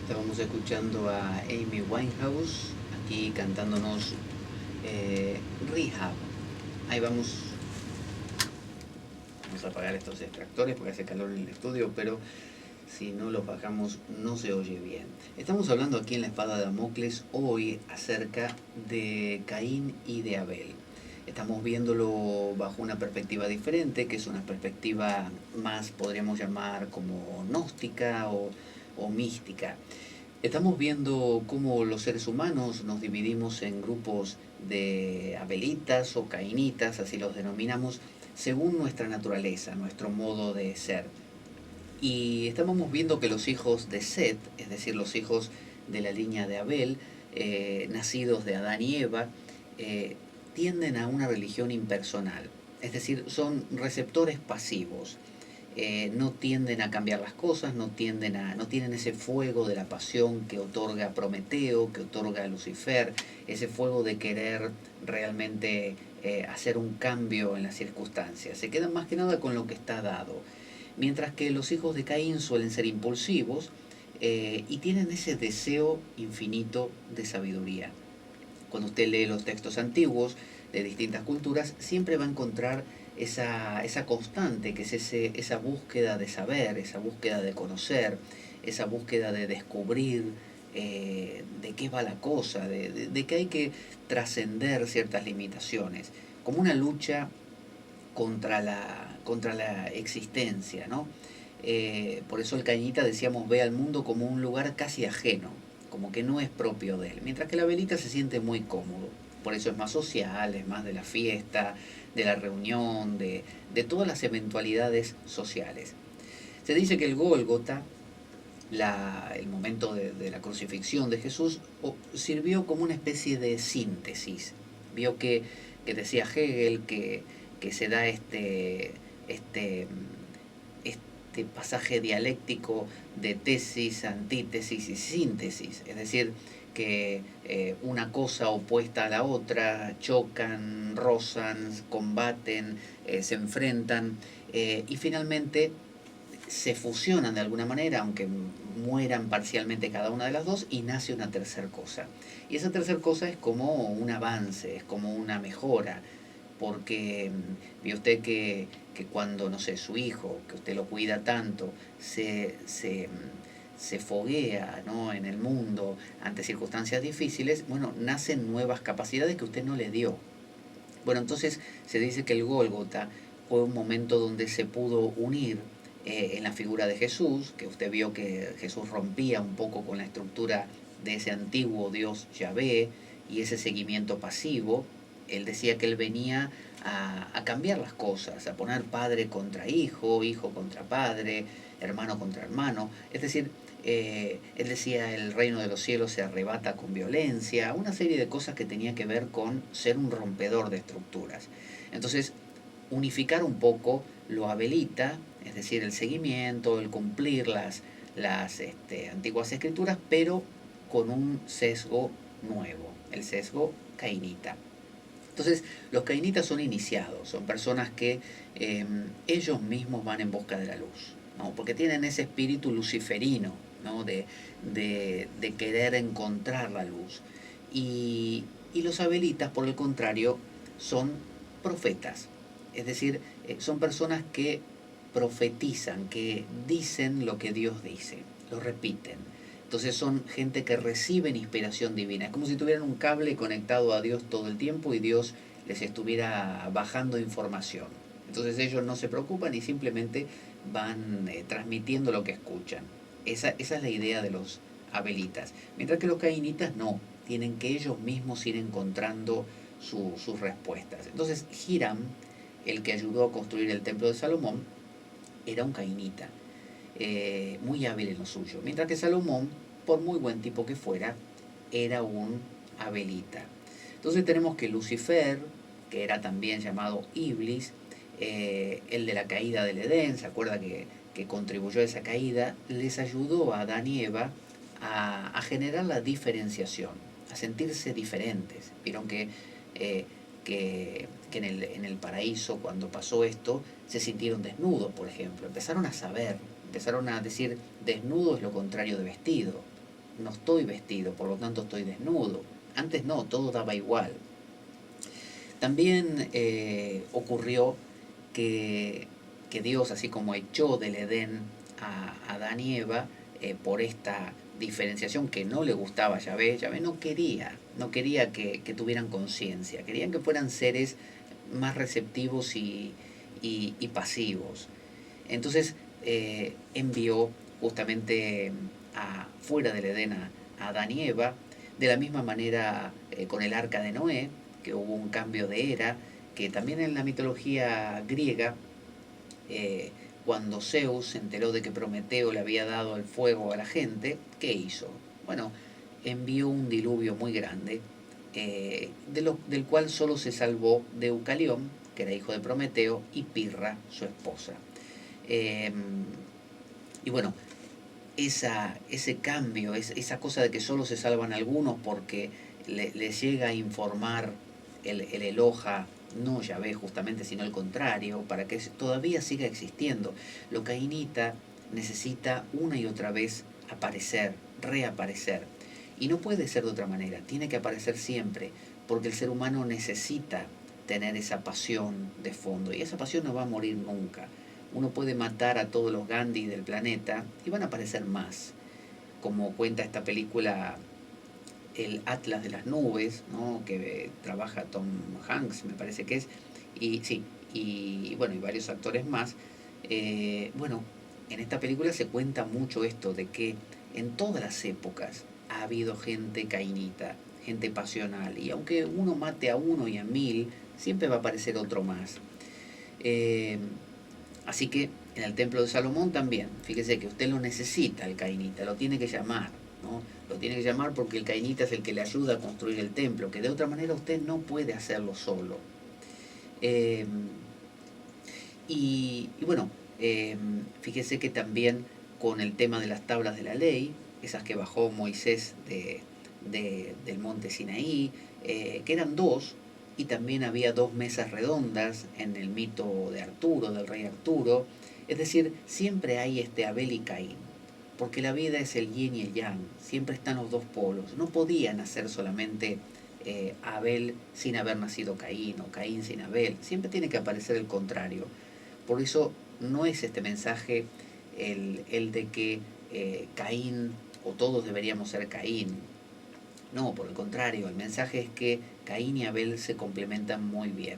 Estábamos escuchando a Amy Winehouse aquí cantándonos Rehab. Ahí vamos, vamos a apagar estos extractores porque hace calor en el estudio, pero si no los bajamos no se oye bien. Estamos hablando aquí en La Espada de Damocles hoy acerca de Caín y de Abel. Estamos viéndolo bajo una perspectiva diferente, que es una perspectiva más, podríamos llamar, como gnóstica o mística. Estamos viendo cómo los seres humanos nos dividimos en grupos de abelitas o cainitas, así los denominamos, según nuestra naturaleza, nuestro modo de ser. Y estábamos viendo que los hijos de Set, es decir, los hijos de la línea de Abel, nacidos de Adán y Eva, eh, tienden a una religión impersonal, es decir, son receptores pasivos. No tienden a cambiar las cosas, no tienen ese fuego de la pasión que otorga Prometeo, que otorga Lucifer, ese fuego de querer realmente hacer un cambio en las circunstancias. Se quedan más que nada con lo que está dado. Mientras que los hijos de Caín suelen ser impulsivos y tienen ese deseo infinito de sabiduría. Cuando usted lee los textos antiguos de distintas culturas, siempre va a encontrar esa constante, que es esa búsqueda de saber, esa búsqueda de conocer, esa búsqueda de descubrir de qué va la cosa, de que hay que trascender ciertas limitaciones, como una lucha contra la existencia, ¿no? Por eso el Cañita, decíamos, ve al mundo como un lugar casi ajeno, como que no es propio de él, mientras que la velita se siente muy cómodo. Por eso es más social, es más de la fiesta, de la reunión, de todas las eventualidades sociales. Se dice que el Gólgota, el momento de la crucifixión de Jesús, sirvió como una especie de síntesis. Vio que decía Hegel que se da este, este pasaje dialéctico de tesis, antítesis y síntesis, es decir, que una cosa opuesta a la otra chocan, rozan, combaten, se enfrentan y finalmente se fusionan de alguna manera, aunque mueran parcialmente cada una de las dos, y nace una tercer cosa. Y esa tercer cosa es como un avance, es como una mejora, porque vio usted que cuando, no sé, su hijo, que usted lo cuida tanto, se foguea, ¿no?, en el mundo ante circunstancias difíciles, bueno, nacen nuevas capacidades que usted no le dio. Bueno, entonces se dice que el Gólgota fue un momento donde se pudo unir en la figura de Jesús, que usted vio que Jesús rompía un poco con la estructura de ese antiguo Dios Yahvé y ese seguimiento pasivo. Él decía que él venía a cambiar las cosas, a poner padre contra hijo, hijo contra padre, hermano contra hermano. Es decir, él decía el reino de los cielos se arrebata con violencia, una serie de cosas que tenía que ver con ser un rompedor de estructuras. Entonces, unificar un poco lo abelita, es decir, el seguimiento, el cumplir las antiguas escrituras, pero con un sesgo nuevo, el sesgo cainita. Entonces, los cainitas son iniciados, son personas que ellos mismos van en busca de la luz, ¿no? Porque tienen ese espíritu luciferino, ¿no?, de querer encontrar la luz. Y los abelitas, por el contrario, son profetas, es decir, son personas que profetizan, que dicen lo que Dios dice, lo repiten. Entonces son gente que reciben inspiración divina. Es como si tuvieran un cable conectado a Dios todo el tiempo y Dios les estuviera bajando información. Entonces ellos no se preocupan y simplemente van transmitiendo lo que escuchan. Esa es la idea de los abelitas. Mientras que los cainitas no, tienen que ellos mismos ir encontrando sus respuestas. Entonces Hiram, el que ayudó a construir el templo de Salomón, era un cainita, muy hábil en lo suyo. Mientras que Salomón, por muy buen tipo que fuera, era un abelita. Entonces tenemos que Lucifer, que era también llamado Iblis, el de la caída del Edén, se acuerda que contribuyó a esa caída, les ayudó a Adán y Eva a generar la diferenciación, a sentirse diferentes. Vieron eh, que en el paraíso, cuando pasó esto, se sintieron desnudos, por ejemplo. Empezaron a saber, empezaron a decir, desnudo es lo contrario de vestido. no estoy vestido, por lo tanto estoy desnudo. Antes no, todo daba igual. También ocurrió que, que Dios, así como echó del Edén a Adán y Eva, por esta diferenciación que no le gustaba a Yahvé, Yahvé no quería que tuvieran conciencia, querían que fueran seres más receptivos y pasivos. Entonces envió justamente fuera del Edén a Adán y Eva, de la misma manera con el arca de Noé, que hubo un cambio de era, que también en la mitología griega, eh, cuando Zeus se enteró de que Prometeo le había dado el fuego a la gente, ¿qué hizo? Bueno, envió un diluvio muy grande, del cual solo se salvó Deucalión, que era hijo de Prometeo, y Pirra, su esposa. Eh, y bueno, ese cambio, esa cosa de que solo se salvan algunos porque les llega a informar el Eloja, no Yahvé justamente, sino el contrario, para que todavía siga existiendo. Lo cainita necesita una y otra vez aparecer, reaparecer. Y no puede ser de otra manera, tiene que aparecer siempre, porque el ser humano necesita tener esa pasión de fondo, y esa pasión no va a morir nunca. Uno puede matar a todos los Gandhi del planeta y van a aparecer más, como cuenta esta película El Atlas de las Nubes, ¿no? Que trabaja Tom Hanks, me parece que es, y sí, y bueno, y varios actores más. Bueno, en esta película se cuenta mucho esto de que en todas las épocas ha habido gente cainita, gente pasional, y aunque uno mate a uno y a mil, siempre va a aparecer otro más. Eh, Así que en el templo de Salomón también, fíjese que usted lo necesita, el cainita, lo tiene que llamar, ¿no? Lo tiene que llamar porque el cainita es el que le ayuda a construir el templo, que de otra manera usted no puede hacerlo solo. Eh, y bueno, fíjese que también con el tema de las tablas de la ley, esas que bajó Moisés del monte Sinaí, que eran dos, y también había dos mesas redondas en el mito de Arturo, del rey Arturo. Es decir, siempre hay Abel y Caín, porque la vida es el yin y el yang, siempre están los dos polos. No podía nacer solamente Abel sin haber nacido Caín, o Caín sin Abel, siempre tiene que aparecer el contrario. Por eso no es este mensaje el de que Caín o todos deberíamos ser Caín. No, por el contrario, el mensaje es que Caín y Abel se complementan muy bien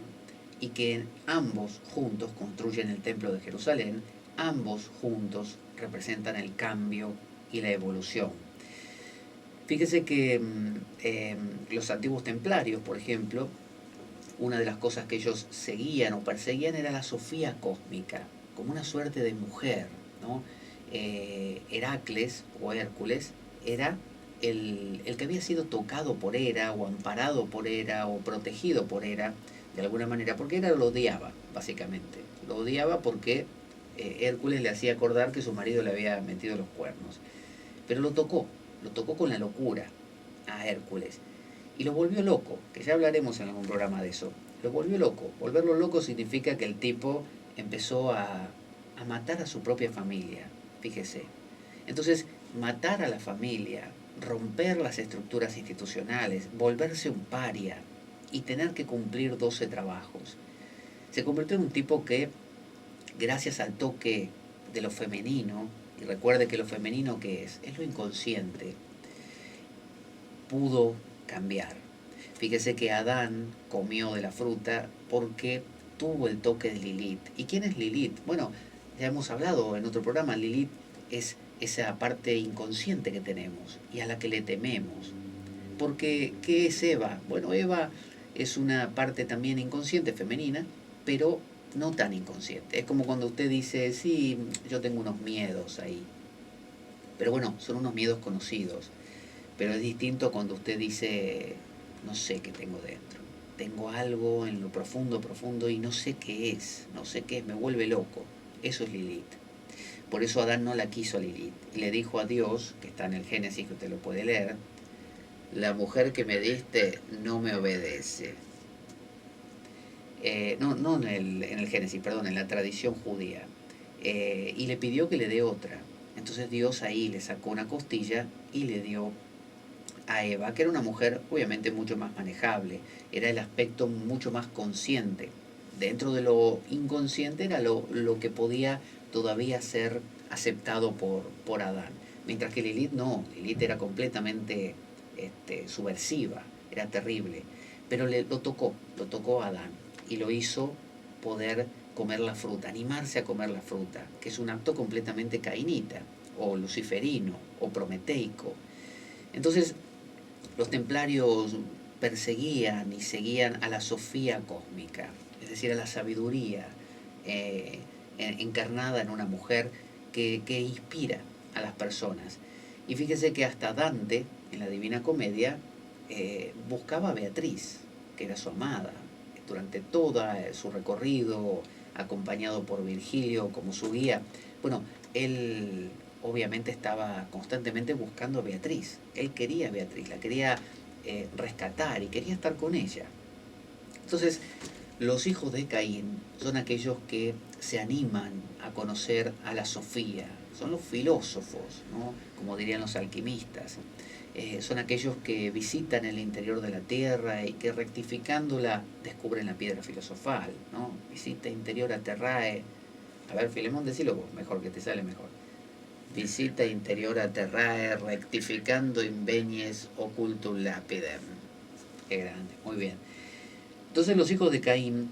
y que ambos juntos construyen el templo de Jerusalén, ambos juntos representan el cambio y la evolución. Fíjese que los antiguos templarios, por ejemplo, una de las cosas que ellos seguían o perseguían era la Sofía cósmica, como una suerte de mujer, ¿no? Heracles o Hércules era el que había sido tocado por Hera o amparado por Hera o protegido por Hera de alguna manera, porque Hera lo odiaba, básicamente. Lo odiaba porque Hércules le hacía acordar que su marido le había metido los cuernos. Pero lo tocó con la locura a Hércules y lo volvió loco, que ya hablaremos en algún programa de eso. Lo volvió loco. Volverlo loco significa que el tipo empezó a matar a su propia familia, fíjese. Entonces, matar a la familia, romper las estructuras institucionales, volverse un paria y tener que cumplir 12 trabajos. Se convirtió en un tipo que, gracias al toque de lo femenino, y recuerde que lo femenino que es lo inconsciente, pudo cambiar. Fíjese que Adán comió de la fruta porque tuvo el toque de Lilith. ¿Y quién es Lilith? Bueno, ya hemos hablado en otro programa, Lilith es esa parte inconsciente que tenemos y a la que le tememos. Porque, ¿qué es Eva? Bueno, Eva es una parte también inconsciente femenina, pero no tan inconsciente. Es como cuando usted dice, sí, yo tengo unos miedos ahí. Pero bueno, son unos miedos conocidos. Pero es distinto cuando usted dice, no sé qué tengo dentro. Tengo algo en lo profundo, profundo y no sé qué es. No sé qué es, me vuelve loco. Eso es Lilith. Por eso Adán no la quiso a Lilith. Y le dijo a Dios, que está en el Génesis, que usted lo puede leer, la mujer que me diste no me obedece. No en el Génesis, perdón, en la tradición judía. Y le pidió que le dé otra. Entonces Dios ahí le sacó una costilla y le dio a Eva, que era una mujer obviamente mucho más manejable, era el aspecto mucho más consciente. Dentro de lo inconsciente era lo que podía todavía ser aceptado por Adán. Mientras que Lilith no, Lilith era completamente subversiva, era terrible. Pero lo tocó a Adán y lo hizo poder comer la fruta, animarse a comer la fruta, que es un acto completamente cainita, o luciferino, o prometeico. Entonces, los templarios perseguían y seguían a la Sofía cósmica, es decir, a la sabiduría eh, encarnada en una mujer que inspira a las personas. Y fíjese que hasta Dante, en la Divina Comedia, buscaba a Beatriz, que era su amada, durante todo su recorrido, acompañado por Virgilio como su guía. Bueno, él obviamente estaba constantemente buscando a Beatriz. Él quería a Beatriz, la quería rescatar y quería estar con ella. Entonces, los hijos de Caín son aquellos que se animan a conocer a la Sofía, son los filósofos, ¿no? Como dirían los alquimistas. Son aquellos que visitan el interior de la tierra y que rectificándola descubren la piedra filosofal, ¿no? Visita interior aterrae. A ver, Filemón, decilo vos, mejor que te sale mejor. Visita interior aterrae, rectificando invenies ocultum lapidem. Qué grande, muy bien. Entonces los hijos de Caín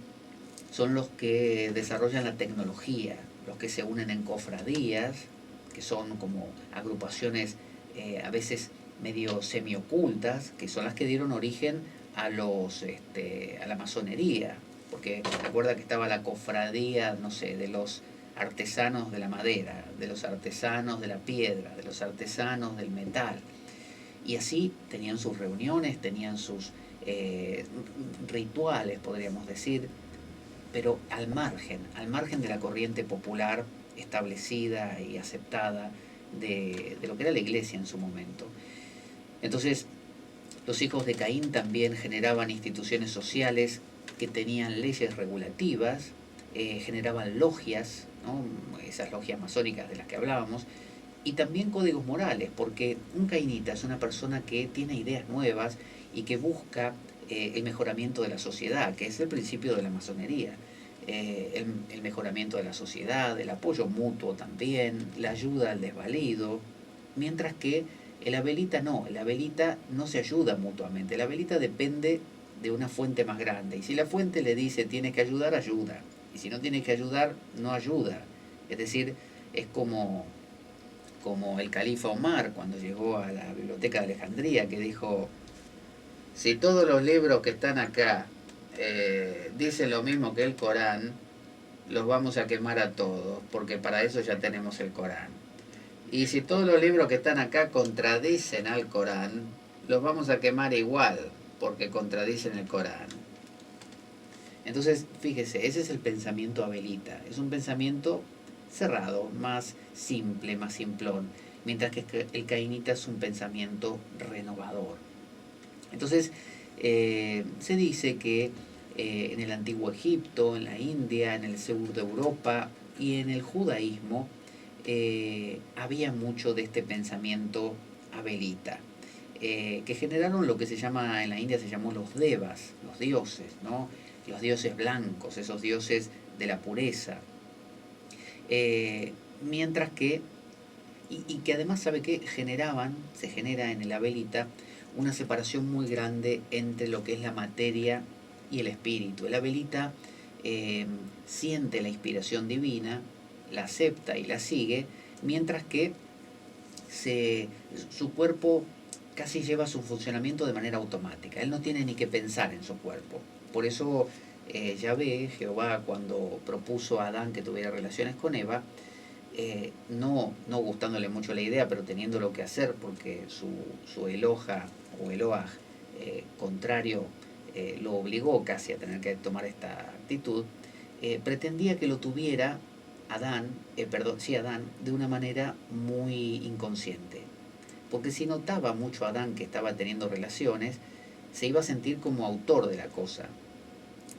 son los que desarrollan la tecnología, los que se unen en cofradías, que son como agrupaciones a veces medio semiocultas, que son las que dieron origen a a la masonería, porque recuerda que estaba la cofradía, no sé, de los artesanos de la madera, de los artesanos de la piedra, de los artesanos del metal, y así tenían sus reuniones, tenían sus rituales, podríamos decir, pero al margen de la corriente popular establecida y aceptada de lo que era la iglesia en su momento. Entonces, los hijos de Caín también generaban instituciones sociales que tenían leyes regulativas, generaban logias, ¿no? Esas logias masónicas de las que hablábamos, y también códigos morales, porque un cainita es una persona que tiene ideas nuevas y que busca el mejoramiento de la sociedad, que es el principio de la masonería. El mejoramiento de la sociedad, el apoyo mutuo también, la ayuda al desvalido, mientras que el abelita no se ayuda mutuamente, el abelita depende de una fuente más grande, y si la fuente le dice tiene que ayudar, ayuda, y si no tiene que ayudar, no ayuda. Es decir, es como el califa Omar cuando llegó a la biblioteca de Alejandría, que dijo, si todos los libros que están acá dicen lo mismo que el Corán, los vamos a quemar a todos, porque para eso ya tenemos el Corán. Y si todos los libros que están acá contradicen al Corán, los vamos a quemar igual, porque contradicen el Corán. Entonces, fíjese, ese es el pensamiento abelita. Es un pensamiento cerrado, más simple, más simplón, mientras que el cainita es un pensamiento renovador. Entonces, se dice que en el antiguo Egipto, en la India, en el sur de Europa y en el judaísmo había mucho de este pensamiento abelita, que generaron lo que se llama, en la India se llamó los devas, los dioses, ¿no? Los dioses blancos, esos dioses de la pureza. Mientras que, y que además, ¿sabe qué? Se genera en el abelita una separación muy grande entre lo que es la materia y el espíritu. El abelita siente la inspiración divina, la acepta y la sigue, mientras que su cuerpo casi lleva su funcionamiento de manera automática. Él no tiene ni que pensar en su cuerpo. Por eso Yahvé, Jehová, cuando propuso a Adán que tuviera relaciones con Eva, no gustándole mucho la idea, pero teniendo lo que hacer, porque su Eloja o Eloah contrario lo obligó casi a tener que tomar esta actitud, pretendía que lo tuviera Adán, de una manera muy inconsciente. Porque si notaba mucho a Adán que estaba teniendo relaciones, se iba a sentir como autor de la cosa.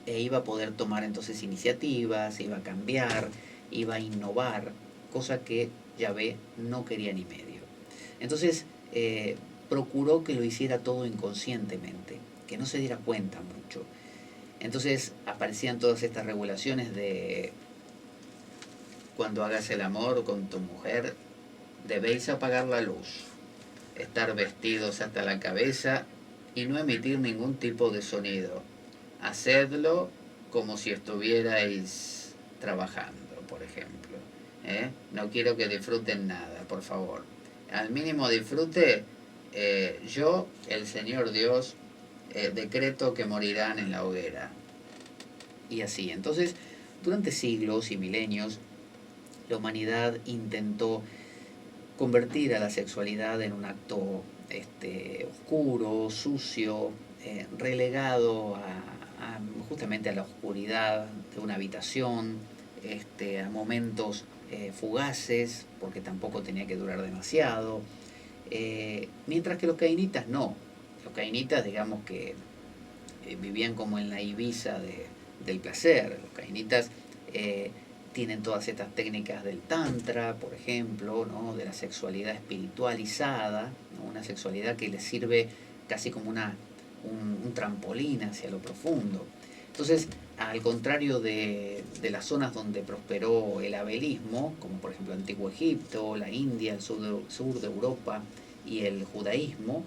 E iba a poder tomar entonces iniciativas, se iba a cambiar, iba a innovar, cosa que Yahvé no quería ni medio. Entonces, procuró que lo hiciera todo inconscientemente, que no se diera cuenta mucho. Entonces aparecían todas estas regulaciones de cuando hagas el amor con tu mujer, debéis apagar la luz, estar vestidos hasta la cabeza y no emitir ningún tipo de sonido. Hacedlo como si estuvierais trabajando, por ejemplo. No quiero que disfruten nada, por favor. Al mínimo disfrute, yo, el Señor Dios, decreto que morirán en la hoguera. Y así. Entonces, durante siglos y milenios, la humanidad intentó convertir a la sexualidad en un acto oscuro, sucio, relegado justamente a la oscuridad de una habitación, a momentos fugaces, porque tampoco tenía que durar demasiado, mientras que los cainitas no. Los cainitas, digamos que vivían como en la Ibiza del placer. Los cainitas tienen todas estas técnicas del tantra, por ejemplo, ¿no? De la sexualidad espiritualizada, ¿no? Una sexualidad que les sirve casi como un trampolín hacia lo profundo. Entonces, al contrario de las zonas donde prosperó el abelismo, como por ejemplo Antiguo Egipto, la India, el sur de Europa y el judaísmo,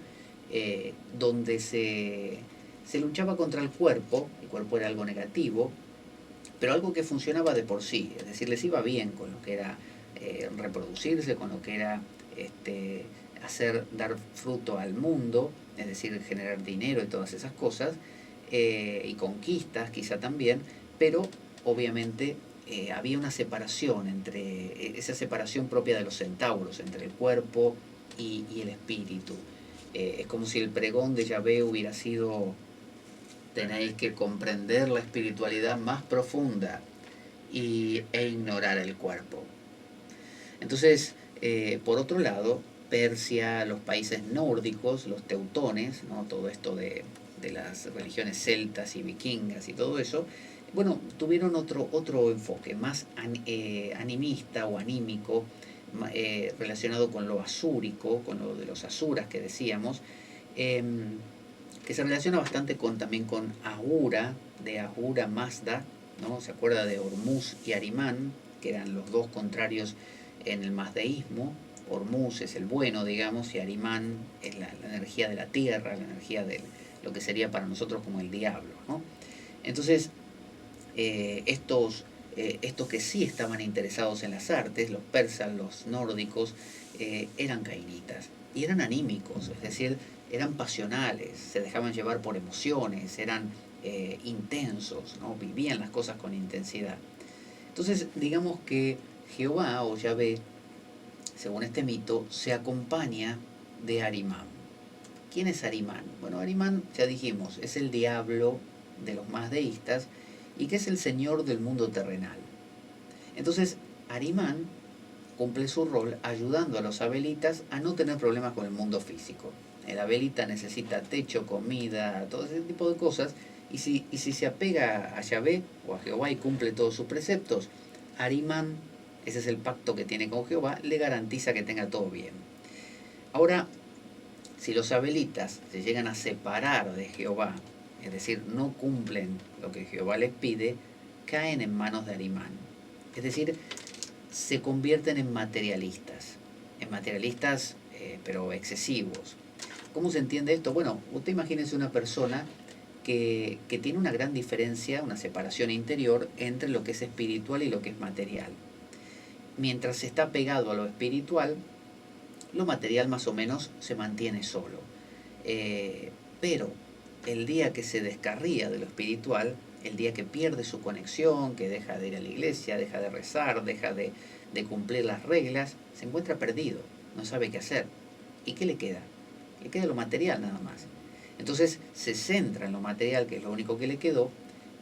donde se luchaba contra el cuerpo era algo negativo, pero algo que funcionaba de por sí, es decir, les iba bien con lo que era reproducirse, con lo que era dar fruto al mundo, es decir, generar dinero y todas esas cosas, y conquistas quizá también, pero obviamente había una separación esa separación propia de los centauros, entre el cuerpo y el espíritu. Es como si el pregón de Yahvé hubiera sido: tenéis que comprender la espiritualidad más profunda e ignorar el cuerpo. Entonces, por otro lado, Persia, los países nórdicos, los teutones, ¿no? Todo esto de las religiones celtas y vikingas y todo eso, bueno, tuvieron otro enfoque, más animista o anímico, relacionado con lo asúrico, con lo de los asuras que decíamos, que se relaciona bastante también con Ahura, de Ahura Mazda, ¿no? Se acuerda de Hormuz y Arimán, que eran los dos contrarios en el mazdeísmo. Hormuz es el bueno, digamos, y Arimán es la energía de la tierra, la energía de lo que sería para nosotros como el diablo, ¿no? Entonces, estos que sí estaban interesados en las artes, los persas, los nórdicos, eran cainitas y eran anímicos, es decir, eran pasionales, se dejaban llevar por emociones, eran intensos, ¿no? Vivían las cosas con intensidad. Entonces, digamos que Jehová o Yahvé, según este mito, se acompaña de Arimán. ¿Quién es Arimán? Bueno, Arimán, ya dijimos, es el diablo de los mazdeístas y que es el señor del mundo terrenal. Entonces, Arimán cumple su rol ayudando a los abelitas a no tener problemas con el mundo físico. El abelita necesita techo, comida, todo ese tipo de cosas, y si se apega a Yahvé o a Jehová y cumple todos sus preceptos, Arimán, ese es el pacto que tiene con Jehová, le garantiza que tenga todo bien. Ahora, si los abelitas se llegan a separar de Jehová, es decir, no cumplen lo que Jehová les pide, caen en manos de Arimán. Es decir, se convierten en materialistas pero excesivos. ¿Cómo se entiende esto? Bueno, usted imagínese una persona que tiene una gran diferencia, una separación interior entre lo que es espiritual y lo que es material. Mientras está pegado a lo espiritual, lo material más o menos se mantiene solo. Pero el día que se descarría de lo espiritual, el día que pierde su conexión, que deja de ir a la iglesia, deja de rezar, deja de cumplir las reglas, se encuentra perdido, no sabe qué hacer. ¿Y qué le queda? Le queda lo material nada más. Entonces se centra en lo material, que es lo único que le quedó,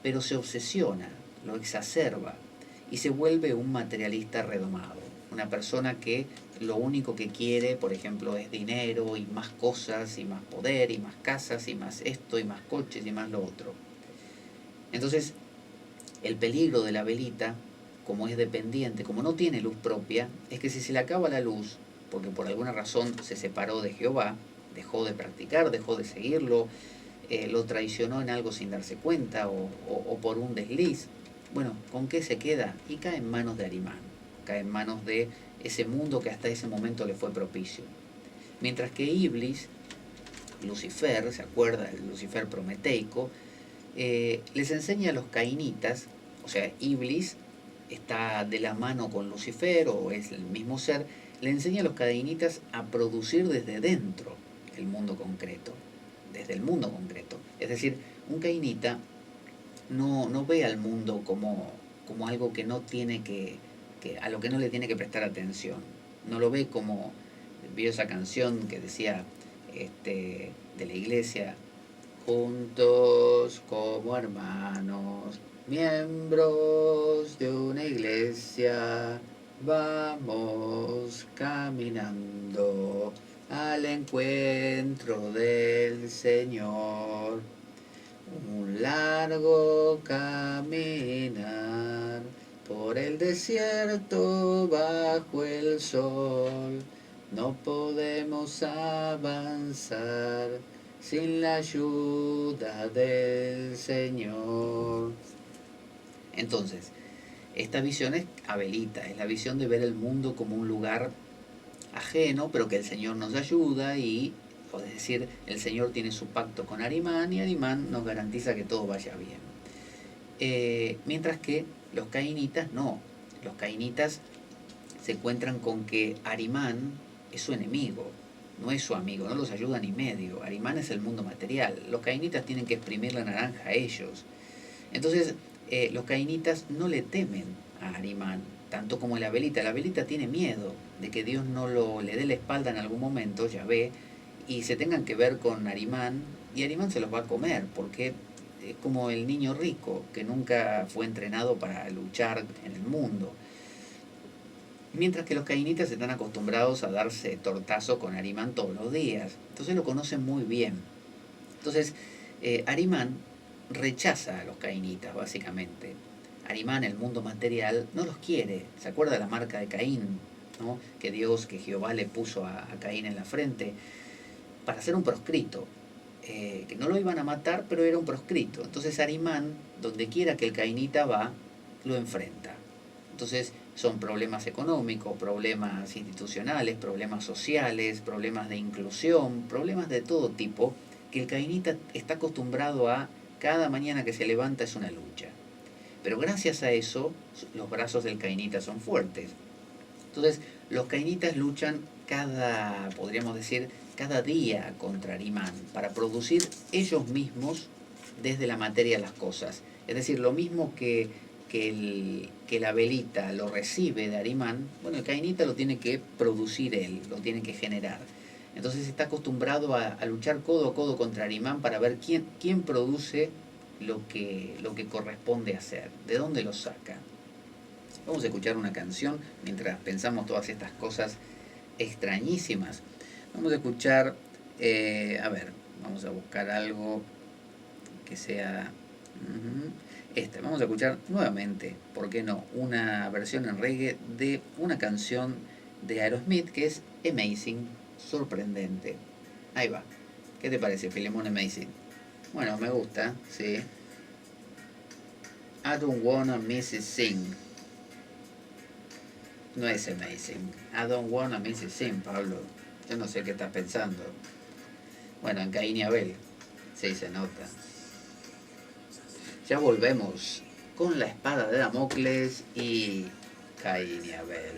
pero se obsesiona, lo exacerba y se vuelve un materialista redomado. Una persona que lo único que quiere, por ejemplo, es dinero y más cosas y más poder y más casas y más esto y más coches y más lo otro. Entonces, el peligro de la velita como es dependiente, como no tiene luz propia, es que si se le acaba la luz, porque por alguna razón se separó de Jehová, dejó de practicar, dejó de seguirlo, lo traicionó en algo sin darse cuenta o por un desliz, bueno, ¿con qué se queda? Y cae en manos de Arimán, cae en manos de ese mundo que hasta ese momento le fue propicio. Mientras que Iblis, Lucifer, ¿se acuerda? El Lucifer prometeico, les enseña a los cainitas, o sea, Iblis está de la mano con Lucifer o es el mismo ser, le enseña a los cainitas a producir desde dentro el mundo concreto, desde el mundo concreto. Es decir, un cainita no ve al mundo como algo que no tiene a lo que no le tiene que prestar atención. No lo ve como, vio esa canción que decía de la iglesia, juntos como hermanos, miembros de una iglesia, vamos caminando al encuentro del Señor. Un largo caminar por el desierto bajo el sol. No podemos avanzar sin la ayuda del Señor. Entonces, esta visión es abelita, es la visión de ver el mundo como un lugar ajeno, pero que el Señor nos ayuda y, es decir, el Señor tiene su pacto con Arimán y Arimán nos garantiza que todo vaya bien. Mientras que los cainitas no, los cainitas se encuentran con que Arimán es su enemigo, no es su amigo, no los ayuda ni medio. Arimán es el mundo material, los cainitas tienen que exprimir la naranja a ellos. Entonces, los cainitas no le temen a Arimán, tanto como la velita tiene miedo de que Dios no le dé la espalda en algún momento, ya ve, y se tengan que ver con Arimán, y Arimán se los va a comer, porque es como el niño rico, que nunca fue entrenado para luchar en el mundo. Mientras que los cainitas están acostumbrados a darse tortazo con Arimán todos los días, entonces lo conocen muy bien. Entonces, Arimán rechaza a los cainitas, básicamente. Arimán, el mundo material, no los quiere. ¿Se acuerda la marca de Caín? ¿No? Que Jehová le puso a Caín en la frente para ser un proscrito. Que no lo iban a matar, pero era un proscrito. Entonces Arimán, donde quiera que el cainita va, lo enfrenta. Entonces son problemas económicos, problemas institucionales, problemas sociales, problemas de inclusión, problemas de todo tipo, que el cainita está acostumbrado a cada mañana que se levanta es una lucha. Pero gracias a eso, los brazos del cainita son fuertes. Entonces, los cainitas luchan podríamos decir, cada día contra Arimán, para producir ellos mismos desde la materia las cosas. Es decir, lo mismo que la velita lo recibe de Arimán, bueno, el cainita lo tiene que producir él, lo tiene que generar. Entonces está acostumbrado a luchar codo a codo contra Arimán para ver quién produce lo que corresponde hacer, de dónde lo saca. Vamos a escuchar una canción mientras pensamos todas estas cosas extrañísimas. Vamos a escuchar, vamos a buscar algo que sea vamos a escuchar nuevamente, ¿por qué no? Una versión en reggae de una canción de Aerosmith que es Amazing, sorprendente. Ahí va. ¿Qué te parece, Filemón? Amazing. Bueno, me gusta, sí. I don't wanna miss it sing. No es Amazing. I don't wanna miss it sing, Pablo. Yo no sé qué estás pensando. Bueno, en Caín y Abel. Sí, se nota. Ya volvemos con la espada de Damocles y Caín y Abel.